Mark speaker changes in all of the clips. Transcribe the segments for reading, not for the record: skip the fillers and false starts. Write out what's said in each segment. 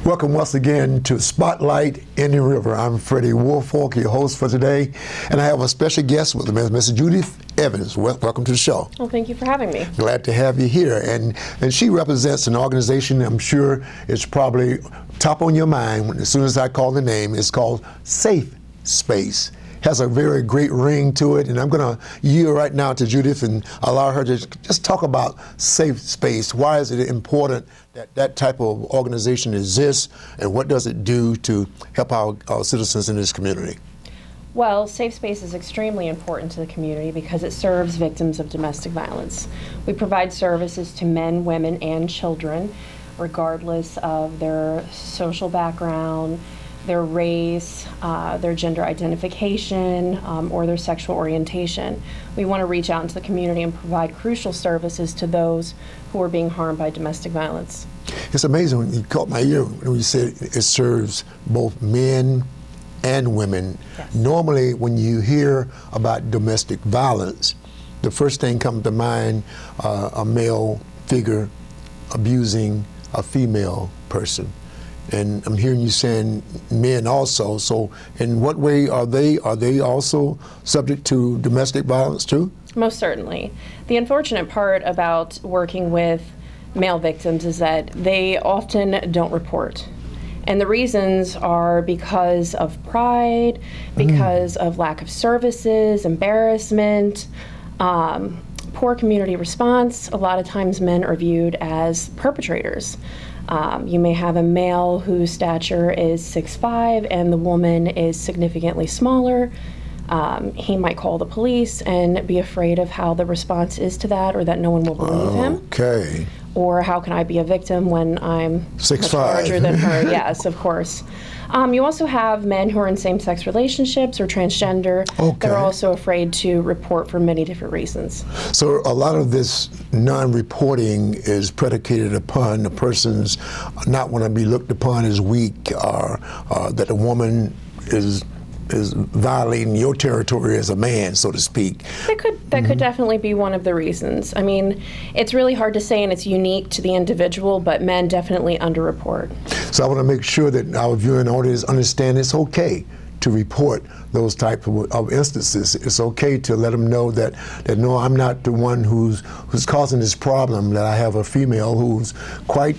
Speaker 1: Welcome once again to Spotlight Indian River. I'm Freddie Woolfork, your host for today, and I have a special guest with me, Mrs. Judith Evans. Welcome to the show.
Speaker 2: Well, thank you for having me.
Speaker 1: Glad to have you here. And she represents an organization I'm sure is probably top on your mind as soon as I call the name. It's called SafeSpace. Has a very great ring to it, and I'm going to yield right now to Judith and allow her to just talk about SafeSpace. Why is it important that that type of organization exists, and what does it do to help our citizens in this community?
Speaker 2: Well, SafeSpace is extremely important to the community because it serves victims of domestic violence. We provide services to men, women, and children, regardless of their social background, their race, their gender identification, or their sexual orientation. We want to reach out into the community and provide crucial services to those who are being harmed by domestic violence.
Speaker 1: It's amazing when you caught my ear when you said it serves both men and women.
Speaker 2: Yes.
Speaker 1: Normally, when you hear about domestic violence, the first thing comes to mind, a male figure abusing a female person. And I'm hearing you saying men also. So in what way are they also subject to domestic violence too?
Speaker 2: Most certainly. The unfortunate part about working with male victims is that they often don't report. And the reasons are because of pride, because of lack of services, embarrassment, poor community response. A lot of times men are viewed as perpetrators. You may have a male whose stature is 6'5" and the woman is significantly smaller. He might call the police and be afraid of how the response is to that, or that no one will believe him.
Speaker 1: Okay.
Speaker 2: Or how can I be a victim when I'm
Speaker 1: 6'5"
Speaker 2: much larger than her? Yes, of course. You also have men who are in same-sex relationships or transgender that are also afraid to report for many different reasons.
Speaker 1: So a lot of this non-reporting is predicated upon the person's not want to be looked upon as weak, or that a woman is violating your territory as a man, so to speak.
Speaker 2: That could definitely be one of the reasons. I mean, it's really hard to say, and it's unique to the individual, but men definitely underreport.
Speaker 1: So I want to make sure that our viewing audience understand it's okay to report those type of instances. It's okay to let them know that no, I'm not the one who's causing this problem, that I have a female who's quite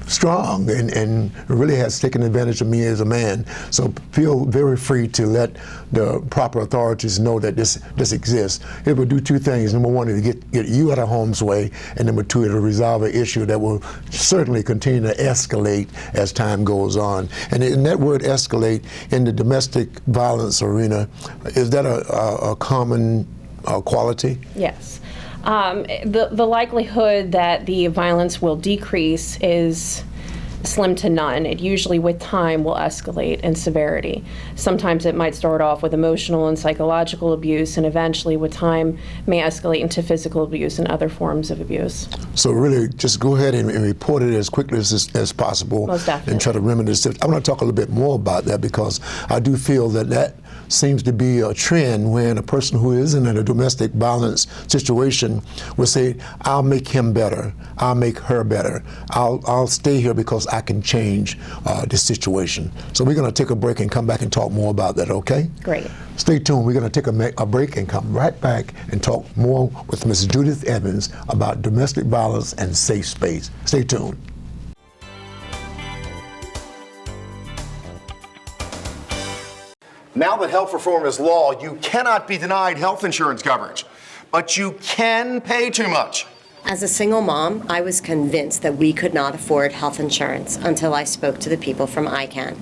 Speaker 1: strong and really has taken advantage of me as a man. So feel very free to let the proper authorities know that this exists. It will do two things. Number one, it'll get you out of harm's way, and number two, it'll resolve an issue that will certainly continue to escalate as time goes on. And in that word escalate, in the domestic violence arena, is that a common quality?
Speaker 2: Yes. The likelihood that the violence will decrease is slim to none. It usually, with time, will escalate in severity. Sometimes it might start off with emotional and psychological abuse, and eventually, with time, may escalate into physical abuse and other forms of abuse.
Speaker 1: So really, just go ahead and report it as quickly as possible.
Speaker 2: Most definitely.
Speaker 1: And try to remedy this. I want to talk a little bit more about that, because I do feel that seems to be a trend when a person who isn't in a domestic violence situation will say, I'll make him better, I'll make her better, I'll stay here because I can change this situation. So we're going to take a break and come back and talk more about that, okay?
Speaker 2: Great.
Speaker 1: Stay tuned. We're going to take a break and come right back and talk more with Ms. Judith Evans about domestic violence and SafeSpace. Stay tuned.
Speaker 3: Now that health reform is law, you cannot be denied health insurance coverage, but you can pay too much.
Speaker 4: As a single mom, I was convinced that we could not afford health insurance until I spoke to the people from ICANN,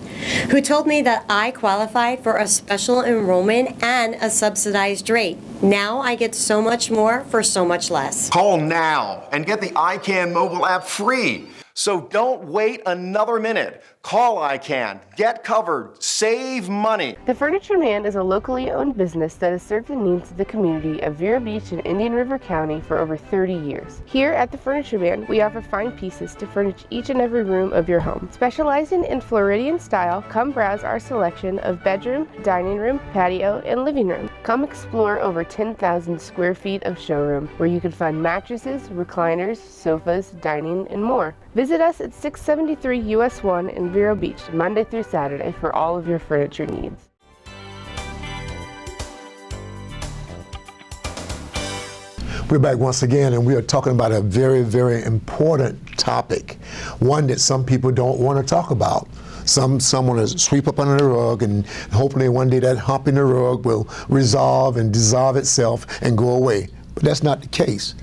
Speaker 4: who told me that I qualified for a special enrollment and a subsidized rate. Now I get so much more for so much less.
Speaker 3: Call now and get the ICANN mobile app free. So don't wait another minute. Call ICANN, get covered, save money.
Speaker 5: The Furniture Man is a locally owned business that has served the needs of the community of Vero Beach and Indian River County for over 30 years. Here at the Furniture Man, we offer fine pieces to furnish each and every room of your home. Specializing in Floridian style, come browse our selection of bedroom, dining room, patio, and living room. Come explore over 10,000 square feet of showroom, where you can find mattresses, recliners, sofas, dining, and more. Visit us at 673 US 1 in Vero Beach Monday through Saturday for all of your furniture needs.
Speaker 1: We're back once again, and we are talking about a very, very important topic, one that some people don't want to talk about. Some want to sweep up under the rug, and hopefully one day that hump in the rug will resolve and dissolve itself and go away. But that's not the case.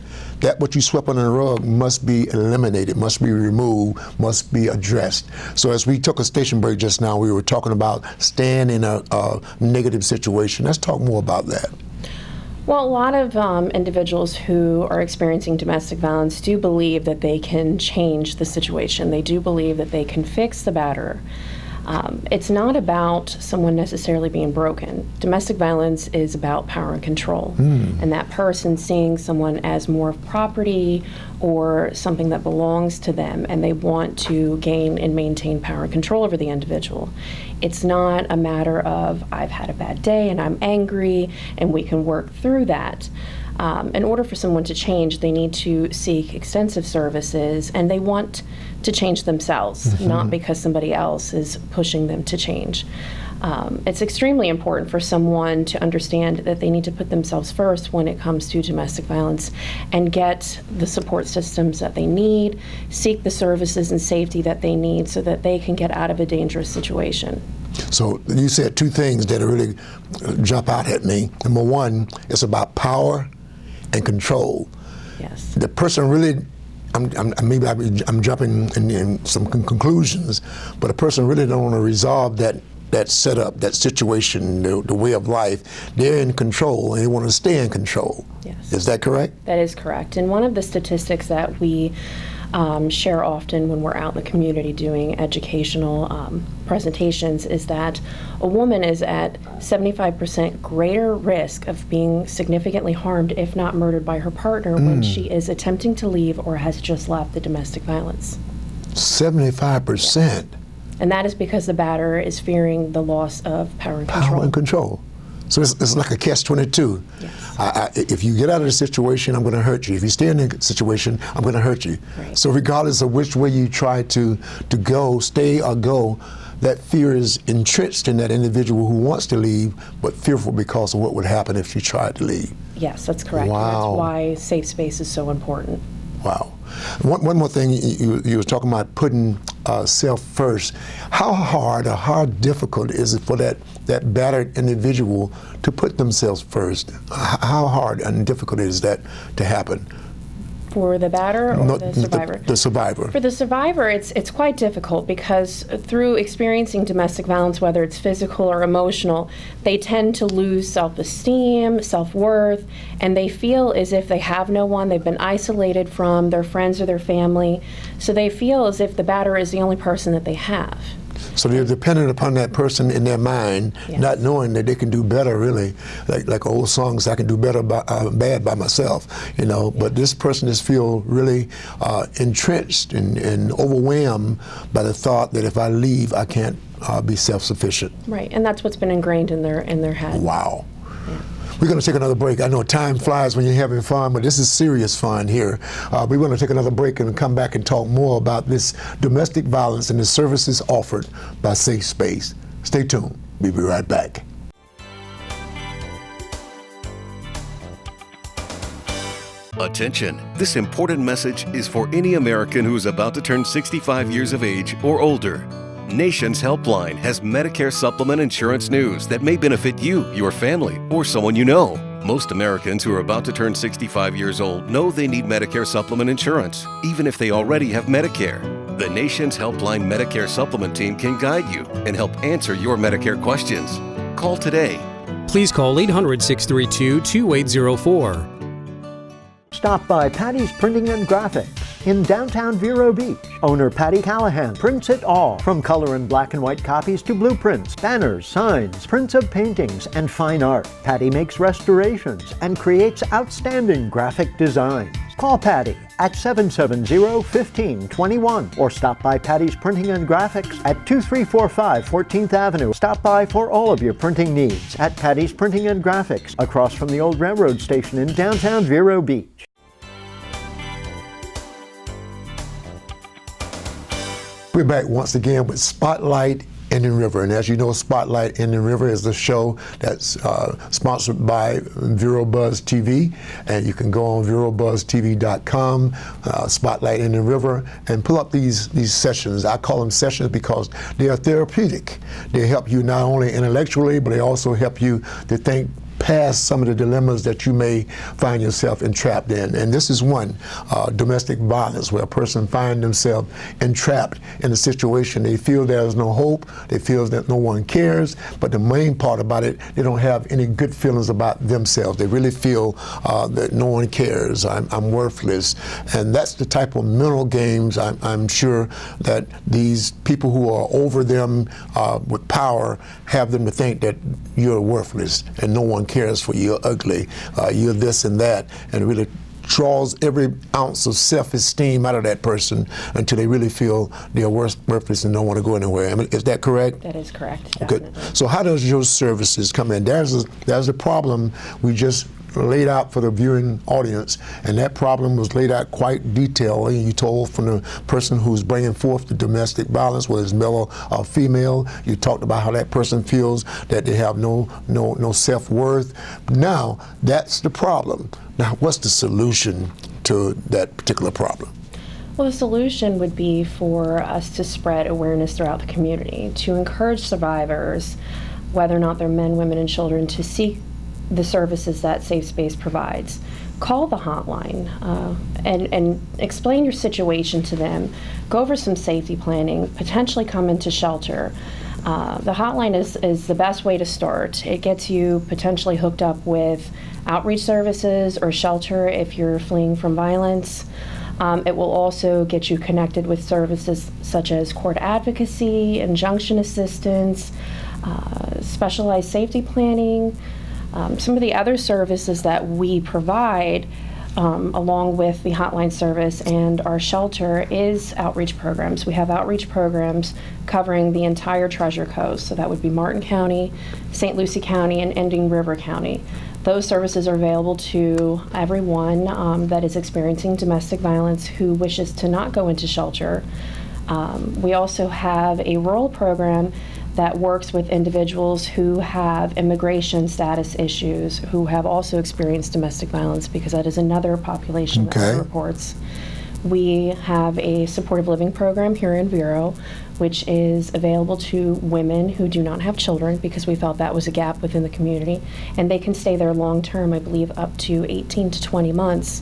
Speaker 1: That what you swept under the rug must be eliminated, must be removed, must be addressed. So as we took a station break just now, we were talking about staying in a negative situation. Let's talk more about that.
Speaker 2: Well, a lot of individuals who are experiencing domestic violence do believe that they can change the situation. They do believe that they can fix the batterer. It's not about someone necessarily being broken. Domestic violence is about power and control. And that person seeing someone as more of property or something that belongs to them, and they want to gain and maintain power and control over the individual. It's not a matter of, I've had a bad day and I'm angry and we can work through that. In order for someone to change, they need to seek extensive services, and they want to change themselves, not because somebody else is pushing them to change. It's extremely important for someone to understand that they need to put themselves first when it comes to domestic violence and get the support systems that they need, seek the services and safety that they need so that they can get out of a dangerous situation.
Speaker 1: So you said two things that really jump out at me. Number one, it's about power and control.
Speaker 2: Yes.
Speaker 1: The person really, I'm jumping in some conclusions, but a person really don't want to resolve that setup, that situation, the way of life. They're in control and they want to stay in control.
Speaker 2: Yes.
Speaker 1: Is that correct?
Speaker 2: That is correct. And one of the statistics that we share often when we're out in the community doing educational presentations is that a woman is at 75% greater risk of being significantly harmed, if not murdered, by her partner when she is attempting to leave or has just left the domestic violence.
Speaker 1: 75%.
Speaker 2: Yes. And that is because the batterer is fearing the loss of power and control.
Speaker 1: Power and control. So it's like a catch-22.
Speaker 2: Yes.
Speaker 1: If you get out of the situation, I'm going to hurt you. If you stay in the situation, I'm going to hurt you.
Speaker 2: Right.
Speaker 1: So regardless of which way you try to go, stay or go, that fear is entrenched in that individual who wants to leave, but fearful because of what would happen if she tried to leave.
Speaker 2: Yes, that's correct.
Speaker 1: Wow.
Speaker 2: And that's why SafeSpace is so important.
Speaker 1: Wow. One more thing, you were talking about putting self first. How hard or how difficult is it for that battered individual to put themselves first? How hard and difficult is that to happen?
Speaker 2: For the batterer or the survivor?
Speaker 1: The survivor.
Speaker 2: For the survivor, it's quite difficult because through experiencing domestic violence, whether it's physical or emotional, they tend to lose self-esteem, self-worth, and they feel as if they have no one. They've been isolated from their friends or their family, so they feel as if the batterer is the only person that they have.
Speaker 1: So they're dependent upon that person in their mind,
Speaker 2: Yes.
Speaker 1: not knowing that they can do better, really. Like old songs, I can do better bad by myself, you know. But this person just feel really entrenched and overwhelmed by the thought that if I leave, I can't be self-sufficient.
Speaker 2: Right, and that's what's been ingrained in their head.
Speaker 1: Wow. We're going to take another break. I know time flies when you're having fun, but this is serious fun here. We're going to take another break and come back and talk more about this domestic violence and the services offered by SafeSpace. Stay tuned. We'll be right back.
Speaker 6: Attention! This important message is for any American who is about to turn 65 years of age or older. Nation's Helpline has Medicare supplement insurance news that may benefit you, your family, or someone you know. Most Americans who are about to turn 65 years old know they need Medicare supplement insurance, even if they already have Medicare. The Nation's Helpline Medicare supplement team can guide you and help answer your Medicare questions. Call today.
Speaker 7: Please call 800-632-2804.
Speaker 8: Stop by Patty's Printing and Graphics in downtown Vero Beach. Owner Patty Callahan prints it all, from color and black and white copies to blueprints, banners, signs, prints of paintings, and fine art. Patty makes restorations and creates outstanding graphic designs. Call Patty at 770-1521 or stop by Patty's Printing and Graphics at 2345 14th Avenue. Stop by for all of your printing needs at Patty's Printing and Graphics across from the old railroad station in downtown Vero Beach.
Speaker 1: we're back once again with Spotlight Indian River. And as you know, Spotlight Indian River is a show that's sponsored by VeroBuzz TV. And you can go on VeroBuzzTV.com, Spotlight Indian River, and pull up these sessions. I call them sessions because they are therapeutic. They help you not only intellectually, but they also help you to think past some of the dilemmas that you may find yourself entrapped in. And this is one, domestic violence, where a person finds themselves entrapped in a situation. They feel there's no hope, they feel that no one cares, but the main part about it, they don't have any good feelings about themselves. They really feel that no one cares, I'm worthless. And that's the type of mental games I'm sure that these people who are over them with power have them to think that you're worthless and no one cares for you, you're ugly, you're this and that, and it really draws every ounce of self-esteem out of that person until they really feel they're worthless and don't want to go anywhere. I mean, is that correct?
Speaker 2: That is correct.
Speaker 1: Good.
Speaker 2: Definitely. So
Speaker 1: how does your services come in? There's a problem we just laid out for the viewing audience, and that problem was laid out quite detailedly. You told from the person who's bringing forth the domestic violence, whether it's male or female. You talked about how that person feels that they have no self-worth. Now, that's the problem. Now, what's the solution to that particular problem?
Speaker 2: Well, the solution would be for us to spread awareness throughout the community, to encourage survivors, whether or not they're men, women, and children, to seek the services that SafeSpace provides. Call the hotline and explain your situation to them. Go over some safety planning, potentially come into shelter. The hotline is the best way to start. It gets you potentially hooked up with outreach services or shelter if you're fleeing from violence. It will also get you connected with services such as court advocacy, injunction assistance, specialized safety planning. Some of the other services that we provide, along with the hotline service and our shelter, is outreach programs. We have outreach programs covering the entire Treasure Coast, so that would be Martin County, St. Lucie County, and Indian River County. Those services are available to everyone that is experiencing domestic violence who wishes to not go into shelter. We also have a rural program that works with individuals who have immigration status issues, who have also experienced domestic violence, because that is another population that reports. We have a supportive living program here in Vero, which is available to women who do not have children, because we felt that was a gap within the community, and they can stay there long term, I believe up to 18 to 20 months.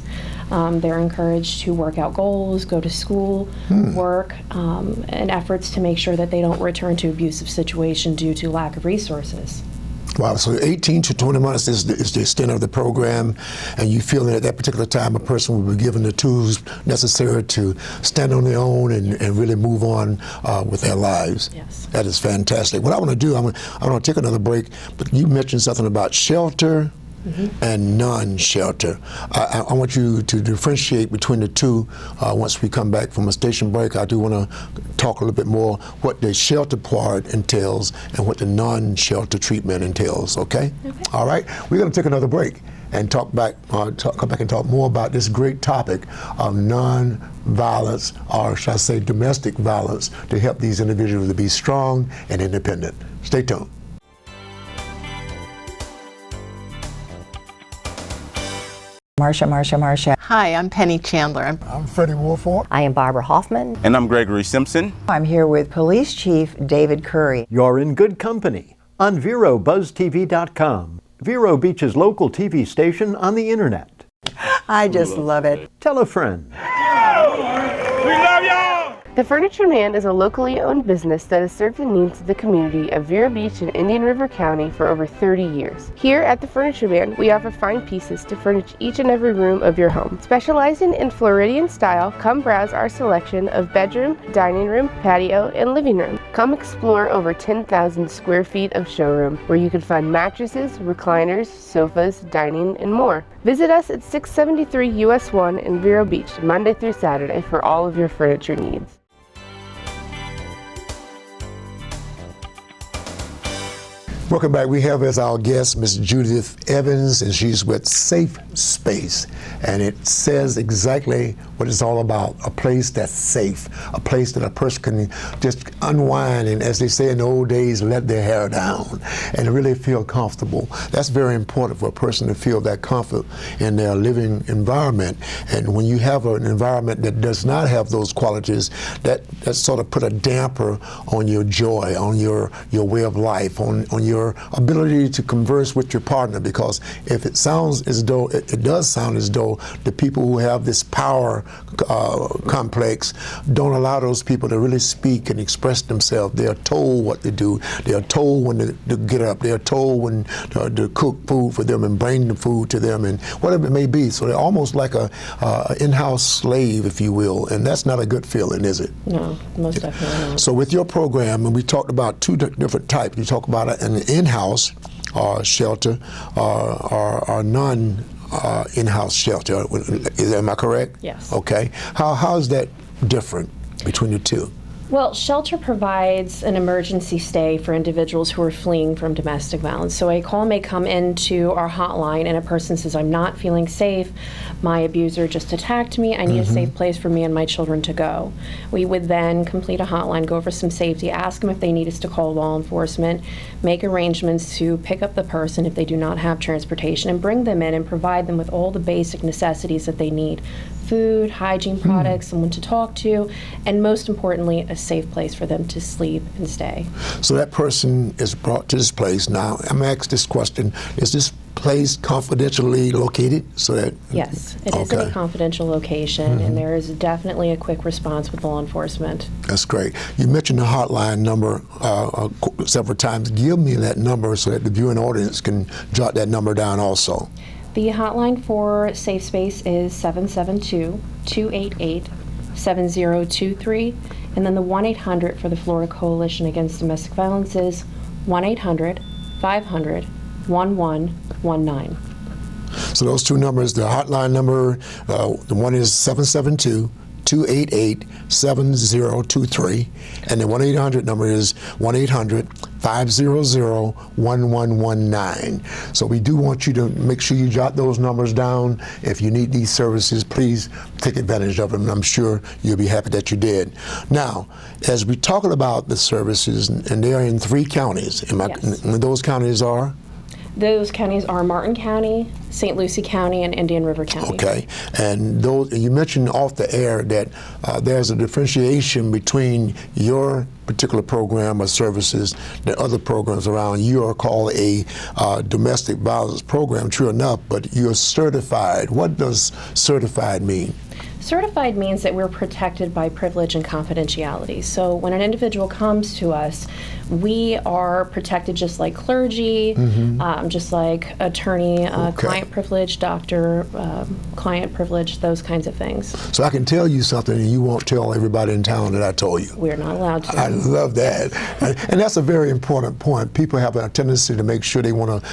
Speaker 2: They're encouraged to work out goals, go to school, work, and efforts to make sure that they don't return to abusive situation due to lack of resources.
Speaker 1: Wow, so 18 to 20 months is the extent of the program, and you feel that at that particular time a person will be given the tools necessary to stand on their own and really move on with their lives.
Speaker 2: Yes.
Speaker 1: That is fantastic. What I want to do, I want to take another break, but you mentioned something about shelter and non-shelter. I want you to differentiate between the two. Once we come back from a station break, I do want to talk a little bit more what the shelter part entails and what the non-shelter treatment entails, okay? All right, we're going to take another break and come back and talk more about this great topic of non-violence, or shall I say domestic violence, to help these individuals to be strong and independent. Stay tuned.
Speaker 7: Marsha. Hi, I'm Penny Chandler.
Speaker 1: I'm Freddie Woolfork.
Speaker 9: I am Barbara Hoffman.
Speaker 10: And I'm Gregory Simpson.
Speaker 9: I'm here with Police Chief David Curry.
Speaker 8: You're in good company on VeroBuzzTV.com, Vero Beach's local TV station on the internet.
Speaker 9: I just love it.
Speaker 8: Tell a friend.
Speaker 7: We love y'all!
Speaker 5: The Furniture Man is a locally owned business that has served the needs of the community of Vero Beach and Indian River County for over 30 years. Here at the Furniture Man, we offer fine pieces to furnish each and every room of your home. Specializing in Floridian style, come browse our selection of bedroom, dining room, patio, and living room. Come explore over 10,000 square feet of showroom, where you can find mattresses, recliners, sofas, dining, and more. Visit us at 673 US 1 in Vero Beach, Monday through Saturday, for all of your furniture needs.
Speaker 1: Welcome back. We have as our guest Miss Judith Evans, and she's with SafeSpace. And it says exactly what it's all about, a place that's safe, a place that a person can just unwind and, as they say in the old days, let their hair down and really feel comfortable. That's very important for a person to feel that comfort in their living environment. And when you have an environment that does not have those qualities, that sort of put a damper on your joy, on your way of life, on your ability to converse with your partner, because if it sounds as though, it does sound as though the people who have this power complex don't allow those people to really speak and express themselves. They are told what to do. They are told when to get up. They are told when to cook food for them and bring the food to them and whatever it may be. So they're almost like a in-house slave, if you will, and that's not a good feeling, is it?
Speaker 2: No, most definitely not.
Speaker 1: So with your program, and we talked about two different types. You talk about an in-house shelter or non in-house shelter. Am I correct?
Speaker 2: Yes.
Speaker 1: Okay. How is that different between the two?
Speaker 2: Well, shelter provides an emergency stay for individuals who are fleeing from domestic violence. So a call may come into our hotline and a person says, I'm not feeling safe, my abuser just attacked me, I need a safe place for me and my children to go. We would then complete a hotline, go over some safety, ask them if they need us to call law enforcement, make arrangements to pick up the person if they do not have transportation, and bring them in and provide them with all the basic necessities that they need. Food, hygiene products, someone to talk to, and most importantly, a safe place for them to sleep and stay.
Speaker 1: So that person is brought to this place. Now, I'm going to ask this question. Is this place confidentially located so that...
Speaker 2: Yes, it is in a confidential location, and there is definitely a quick response with law enforcement.
Speaker 1: That's great. You mentioned the hotline number several times. Give me that number so that the viewing audience can jot that number down also.
Speaker 2: The hotline for SafeSpace is 772-288-7023, and then the 1-800 for the Florida Coalition Against Domestic Violence is 1-800-500-1119.
Speaker 1: So those two numbers, the hotline number, the one is 772-288-7023, and the 1-800 number is 1-800-500-1119. So we do want you to make sure you jot those numbers down. If you need these services, please take advantage of them, and I'm sure you'll be happy that you did. Now, as we're talking about the services, and they are in 3 counties, and those counties are?
Speaker 2: Those counties are Martin County, St. Lucie County, and Indian River County.
Speaker 1: Okay, and those, you mentioned off the air that there's a differentiation between your particular program or services than other programs around. You are called a domestic violence program, true enough, but you're certified. What does certified mean?
Speaker 2: Certified means that we're protected by privilege and confidentiality. So when an individual comes to us, we are protected just like clergy, just like attorney, client privilege, doctor, client privilege, those kinds of things.
Speaker 1: So I can tell you something and you won't tell everybody in town that I told you.
Speaker 2: We're not allowed to.
Speaker 1: I love that. And that's a very important point. People have a tendency to make sure they want to,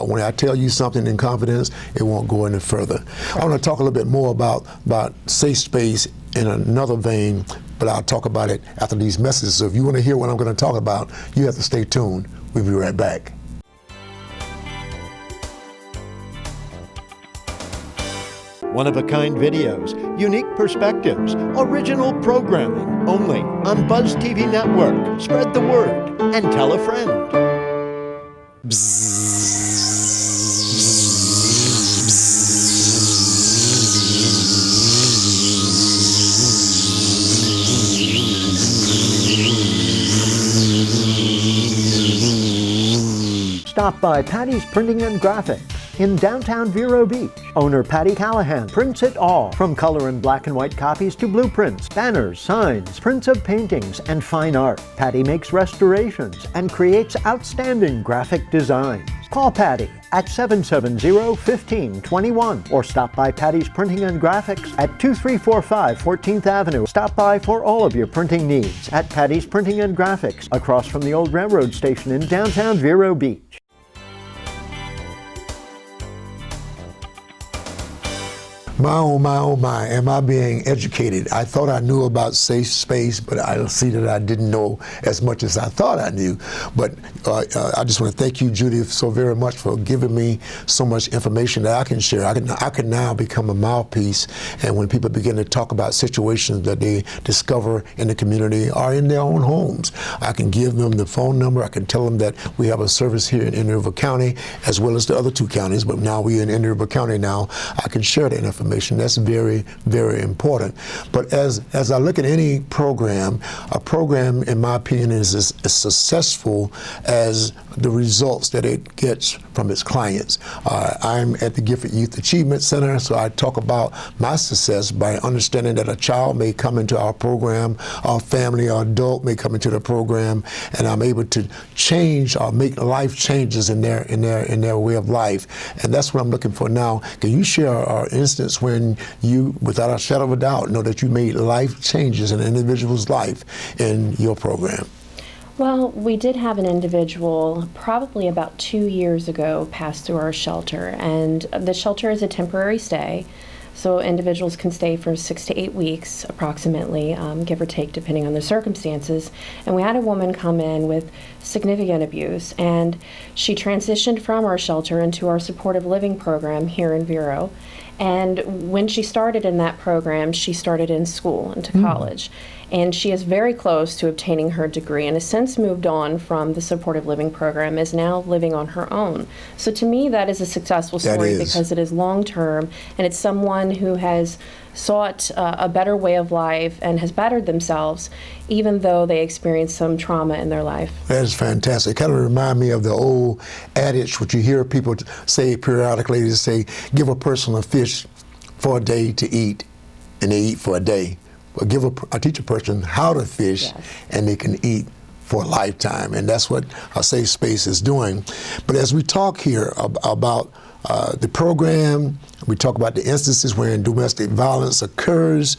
Speaker 1: when I tell you something in confidence, it won't go any further. Correct. I want to talk a little bit more about SafeSpace in another vein, but I'll talk about it after these messages. So if you want to hear what I'm going to talk about, you have to stay tuned. We'll be right back.
Speaker 8: One-of-a-kind videos, unique perspectives, original programming, only on Buzz TV Network. Spread the word and tell a friend. Stop by Patty's Printing and Graphics in downtown Vero Beach. Owner Patty Callahan prints it all, from color and black and white copies to blueprints, banners, signs, prints of paintings, and fine art. Patty makes restorations and creates outstanding graphic designs. Call Patty at 770-1521 or stop by Patty's Printing and Graphics at 2345 14th Avenue. Stop by for all of your printing needs at Patty's Printing and Graphics, across from the old railroad station in downtown Vero Beach.
Speaker 1: My, oh my, am I being educated? I thought I knew about SafeSpace, but I see that I didn't know as much as I thought I knew. But I just want to thank you, Judith, so very much for giving me so much information that I can share. I can now become a mouthpiece, and when people begin to talk about situations that they discover in the community or in their own homes, I can give them the phone number. I can tell them that we have a service here in Indian River County, as well as the other two counties, but now we're in Indian River County now. I can share that information. That's very, very important. But as I look at any program, a program, in my opinion, is as successful as the results that it gets from its clients. I'm at the Gifted Youth Achievement Center, so I talk about my success by understanding that a child may come into our program, our family or adult may come into the program, and I'm able to change or make life changes in their way of life. And that's what I'm looking for now. Can you share our instance when you, without a shadow of a doubt, know that you made life changes in an individual's life in your program?
Speaker 2: Well, we did have an individual probably about 2 years ago pass through our shelter, and the shelter is a temporary stay. So individuals can stay for 6 to 8 weeks, approximately, give or take, depending on the circumstances. And we had a woman come in with significant abuse, and she transitioned from our shelter into our supportive living program here in Vero. And when she started in that program, she started in school, into college. And she is very close to obtaining her degree and has since moved on from the supportive living program, is now living on her own. So to me, that is a successful story because it is long-term, and it's someone who has sought a better way of life and has bettered themselves, even though they experienced some trauma in their life.
Speaker 1: That is fantastic. It kind of remind me of the old adage, which you hear people say periodically, they say, give a person a fish for a day to eat, and they eat for a day. But teach a person how to fish, and they can eat for a lifetime. And that's what our SafeSpace is doing. But as we talk here about the program, we talk about the instances where domestic violence occurs,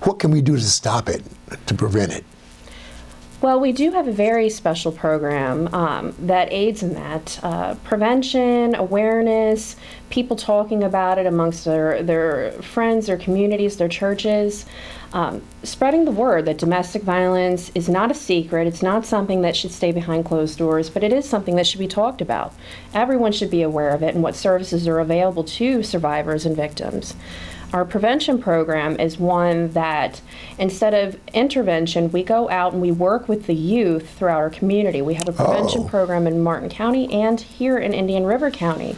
Speaker 1: what can we do to stop it, to prevent it?
Speaker 2: Well, we do have a very special program that aids in that. Prevention, awareness, people talking about it amongst their friends, their communities, their churches. Spreading the word that domestic violence is not a secret. It's not something that should stay behind closed doors, but it is something that should be talked about. Everyone should be aware of it and what services are available to survivors and victims. Our prevention program is one that, instead of intervention, we go out and we work with the youth throughout our community. We have a prevention program in Martin County and here in Indian River County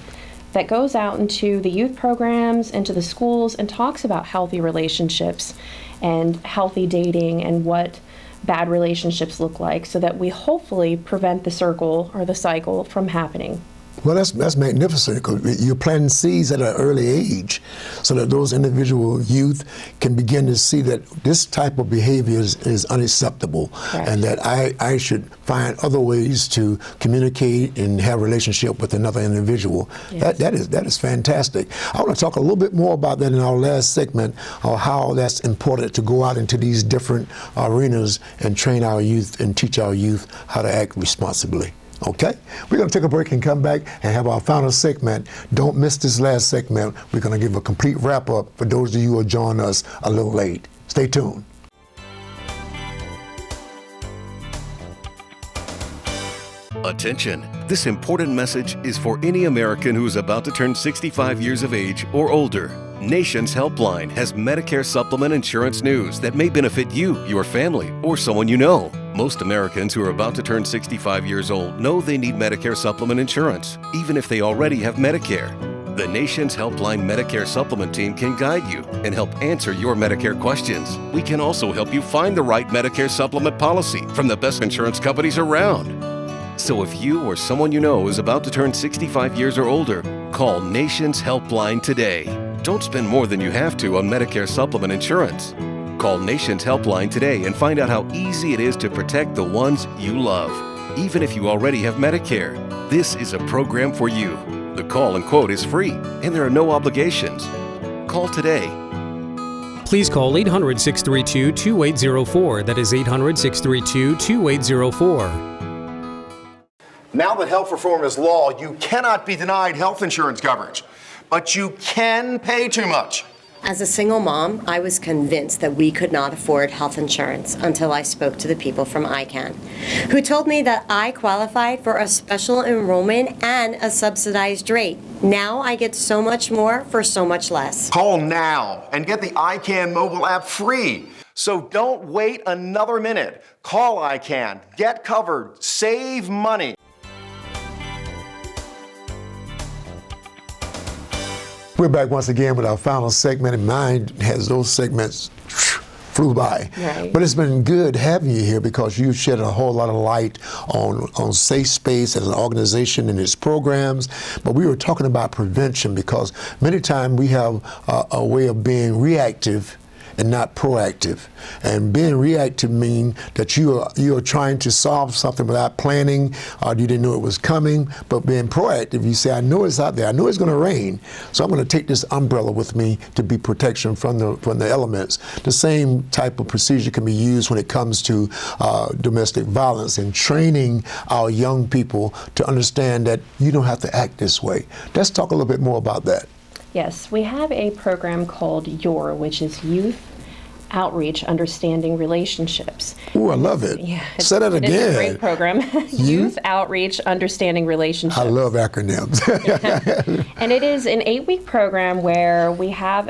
Speaker 2: that goes out into the youth programs, into the schools, and talks about healthy relationships and healthy dating and what bad relationships look like, so that we hopefully prevent the circle or the cycle from happening.
Speaker 1: Well, that's magnificent, because you're planting seeds at an early age so that those individual youth can begin to see that this type of behavior is unacceptable. Correct. And that I should find other ways to communicate and have a relationship with another individual. Yes. That is fantastic. I want to talk a little bit more about that in our last segment, of how that's important to go out into these different arenas and train our youth and teach our youth how to act responsibly. Okay, we're going to take a break and come back and have our final segment. Don't miss this last segment. We're going to give a complete wrap up for those of you who are joining us a little late. Stay tuned.
Speaker 6: Attention! This important message is for any American who is about to turn 65 years of age or older. Nation's Helpline has Medicare supplement insurance news that may benefit you, your family, or someone you know. Most Americans who are about to turn 65 years old know they need Medicare supplement insurance, even if they already have Medicare. The Nation's Helpline Medicare Supplement team can guide you and help answer your Medicare questions. We can also help you find the right Medicare supplement policy from the best insurance companies around. So if you or someone you know is about to turn 65 years or older, call Nation's Helpline today. Don't spend more than you have to on Medicare supplement insurance. Call Nation's Helpline today and find out how easy it is to protect the ones you love, even if you already have Medicare. This is a program for you. The call and quote is free, and there are no obligations. Call today.
Speaker 10: Please call 800-632-2804. That is 800-632-2804.
Speaker 3: Now that health reform is law, you cannot be denied health insurance coverage, but you can pay too much.
Speaker 4: As a single mom, I was convinced that we could not afford health insurance until I spoke to the people from ICANN, who told me that I qualified for a special enrollment and a subsidized rate. Now I get so much more for so much less.
Speaker 3: Call now and get the ICANN mobile app free. So don't wait another minute. Call ICANN, get covered, save money.
Speaker 1: We're back once again with our final segment, and mine has those segments flew by.
Speaker 2: Right.
Speaker 1: But it's been good having you here because you shed a whole lot of light on SafeSpace as an organization and its programs. But we were talking about prevention because many times we have a way of being reactive and not proactive. And being reactive means that you are trying to solve something without planning, or you didn't know it was coming. But being proactive, you say, I know it's out there, I know it's going to rain, so I'm going to take this umbrella with me to be protection from the elements. The same type of procedure can be used when it comes to domestic violence and training our young people to understand that you don't have to act this way. Let's talk a little bit more about that.
Speaker 2: Yes, we have a program called YOUR, which is Youth Outreach Understanding Relationships.
Speaker 1: Ooh, I love it.
Speaker 2: Yeah,
Speaker 1: Say that again.
Speaker 2: It's a great program. Youth Outreach Understanding Relationships.
Speaker 1: I love acronyms.
Speaker 2: And it is an 8-week program where we have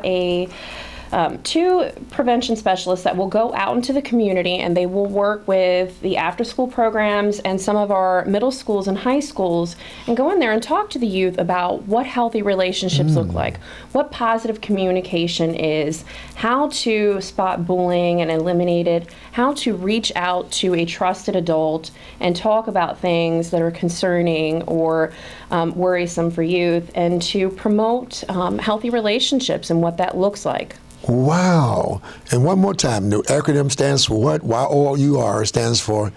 Speaker 2: two prevention specialists that will go out into the community, and they will work with the after-school programs and some of our middle schools and high schools and go in there and talk to the youth about what healthy relationships look like, what positive communication is, how to spot bullying and eliminate it, how to reach out to a trusted adult and talk about things that are concerning or worrisome for youth, and to promote healthy relationships and what that looks like.
Speaker 1: Wow. And one more time, the acronym stands for what? YOUR stands for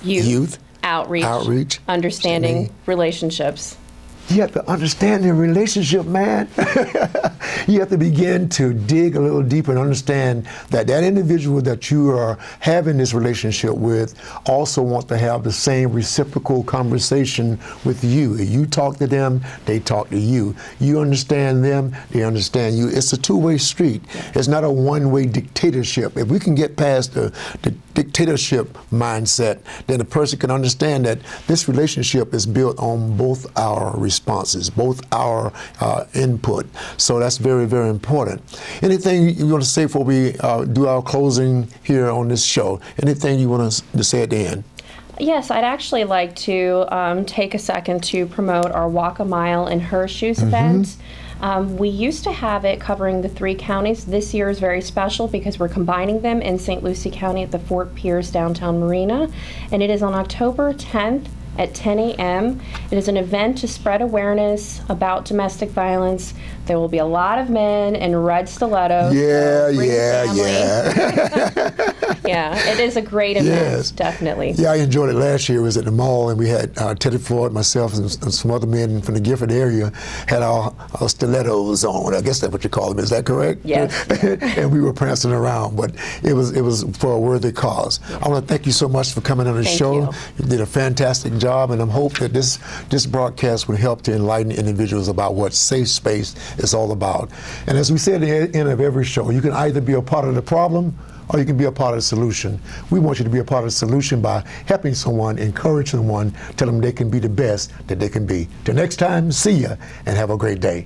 Speaker 1: Youth
Speaker 2: Outreach. Understanding Relationships.
Speaker 1: You have to understand the relationship, man. You have to begin to dig a little deeper and understand that that individual that you are having this relationship with also wants to have the same reciprocal conversation with you. You talk to them, they talk to you. You understand them, they understand you. It's a two-way street. It's not a one-way dictatorship. If we can get past the dictatorship mindset, then a person can understand that this relationship is built on both our responses, both our input. So that's very, very important. Anything you want to say before we do our closing here on this show? Anything you want to say at the end?
Speaker 2: Yes, I'd actually like to take a second to promote our Walk a Mile in Her Shoes event. We used to have it covering the 3 counties. This year is very special because we're combining them in St. Lucie County at the Fort Pierce Downtown Marina, and it is on October 10th at 10 a.m. It is an event to spread awareness about domestic violence. There will be a lot of men in red stilettos.
Speaker 1: Yeah.
Speaker 2: Yeah, it is a great event, definitely.
Speaker 1: Yeah, I enjoyed it last year. It was at the mall, and we had Teddy Floyd, myself, and some other men from the Gifford area had our stilettos on. I guess that's what you call them. Is that correct?
Speaker 2: Yes.
Speaker 1: And we were prancing around, but it was for a worthy cause. I want to thank you so much for coming on the show. You did a fantastic job, and I hope that this broadcast will help to enlighten individuals about what SafeSpace is all about. And as we say at the end of every show, you can either be a part of the problem or you can be a part of the solution. We want you to be a part of the solution by helping someone, encouraging someone, tell them they can be the best that they can be. Till next time, see ya, and have a great day.